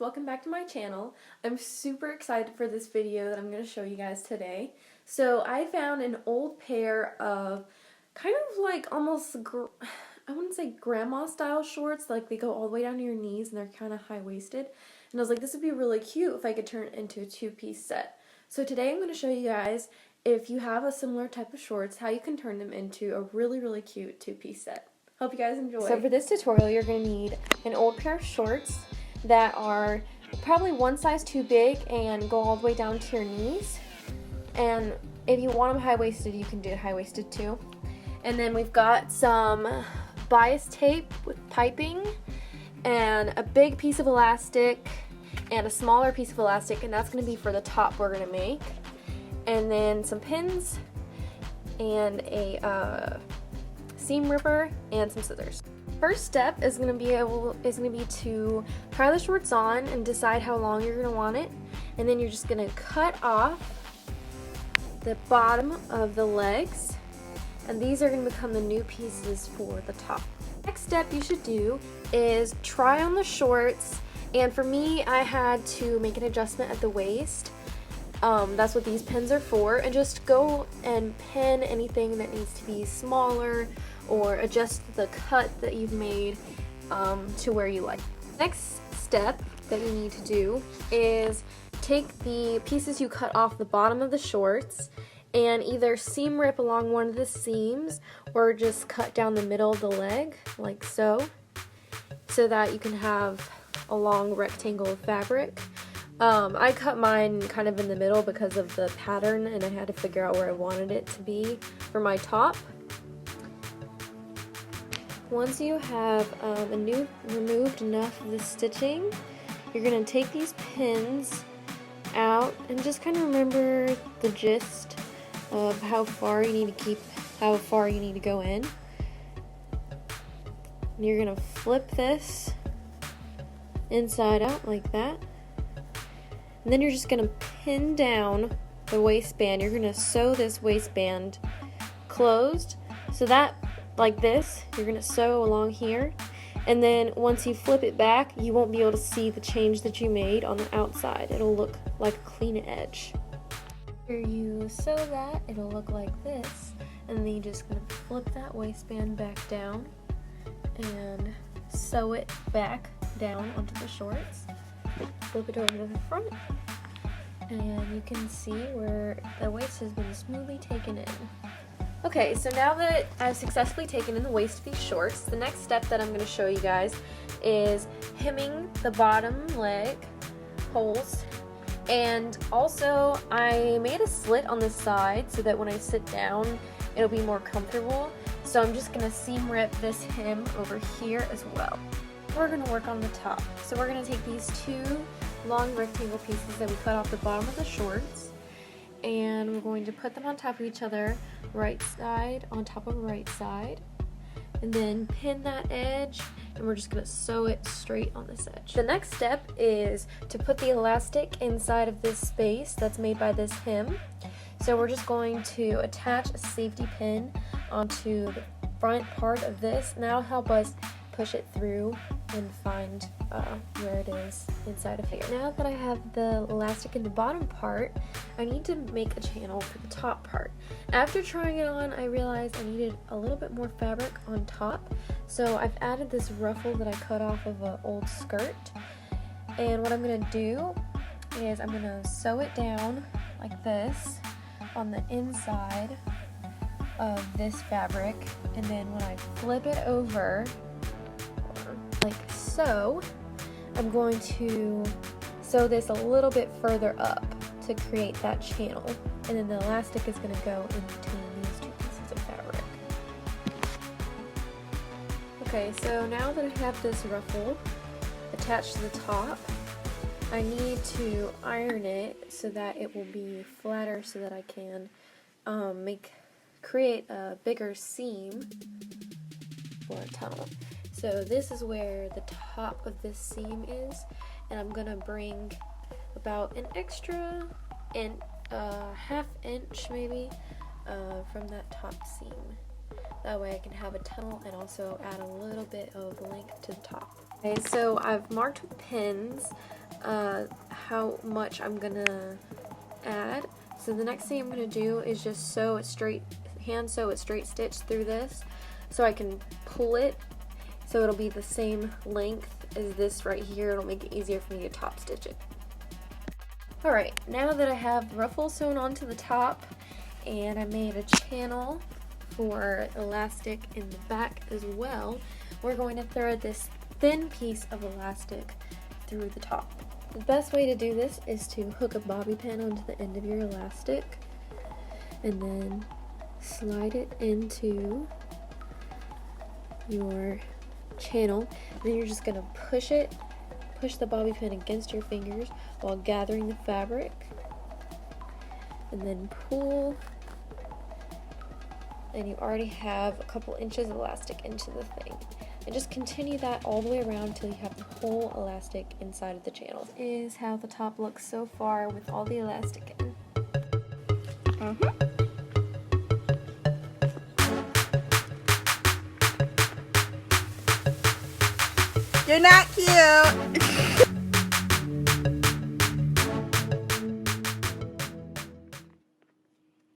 welcome back to my channel. I'm super excited for this video that I'm going to show you guys today. So I found an old pair of kind of like almost, I wouldn't say grandma style shorts, like they go all the way down to your knees and they're kind of high-waisted. And I was like, this would be really cute if I could turn it into a two-piece set. So today I'm going to show you guys, if you have a similar type of shorts, how you can turn them into a really cute two-piece set. Hope you guys enjoy. So for this tutorial, you're going to need an old pair of shorts that are probably one size too big and go all the way down to your knees. And if you want them high-waisted, you can do it high-waisted too. And then we've got some bias tape with piping and a big piece of elastic and a smaller piece of elastic, and that's going to be for the top we're going to make. And then some pins and a seam ripper and some scissors. First step is going to be to try the shorts on and decide how long you're going to want it, and then you're just going to cut off the bottom of the legs, and these are going to become the new pieces for the top. Next step you should do is try on the shorts, and for me I had to make an adjustment at the waist. That's what these pins are for, and just go and pin anything that needs to be smaller or adjust the cut that you've made to where you like. Next step that you need to do is take the pieces you cut off the bottom of the shorts and either seam rip along one of the seams or just cut down the middle of the leg like so that you can have a long rectangle of fabric. I cut mine kind of in the middle because of the pattern, and I had to figure out where I wanted it to be for my top. Once you have removed enough of the stitching, you're going to take these pins out and just kind of remember the gist of how far you need to go in. And you're going to flip this inside out like that. And then you're just going to pin down the waistband. You're going to sew this waistband closed so that, like this, you're going to sew along here. And then once you flip it back, you won't be able to see the change that you made on the outside. It'll look like a clean edge. After you sew that, it'll look like this. And then you're just going to flip that waistband back down and sew it back down onto the shorts. Flip it over to the front, and you can see where the waist has been smoothly taken in. Okay, so now that I've successfully taken in the waist of these shorts, the next step that I'm going to show you guys is hemming the bottom leg holes. And also I made a slit on the side so that when I sit down it'll be more comfortable. So I'm just going to seam rip this hem over here as well. We're going to work on the top. So we're going to take these two long rectangle pieces that we cut off the bottom of the shorts, and we're going to put them on top of each other, right side on top of right side, and then pin that edge, and we're just going to sew it straight on this edge. The next step is to put the elastic inside of this space that's made by this hem. So we're just going to attach a safety pin onto the front part of this, and that'll help us push it through and find where it is inside of here. Now that I have the elastic in the bottom part, I need to make a channel for the top part. After trying it on, I realized I needed a little bit more fabric on top, so I've added this ruffle that I cut off of an old skirt. And what I'm going to do is I'm going to sew it down like this on the inside of this fabric, and then when I flip it over like so, I'm going to sew this a little bit further up to create that channel, and then the elastic is going to go in between these two pieces of fabric. Okay, so now that I have this ruffle attached to the top, I need to iron it so that it will be flatter so that I can create a bigger seam for a tunnel. So this is where the top of this seam is, and I'm going to bring about an extra half inch maybe from that top seam. That way I can have a tunnel and also add a little bit of length to the top. Okay, so I've marked with pins how much I'm gonna add. So the next thing I'm gonna do is just sew it straight, hand sew it straight stitch through this so I can pull it so it'll be the same length as this right here. It'll make it easier for me to top stitch it. Alright, now that I have the ruffle sewn onto the top and I made a channel for elastic in the back as well, we're going to thread this thin piece of elastic through the top. The best way to do this is to hook a bobby pin onto the end of your elastic and then slide it into your channel. And then you're just going to push the bobby pin against your fingers while gathering the fabric, and then pull, and you already have a couple inches of elastic into the thing. And just continue that all the way around until you have the whole elastic inside of the channel. This is how the top looks so far with all the elastic in. You're not cute.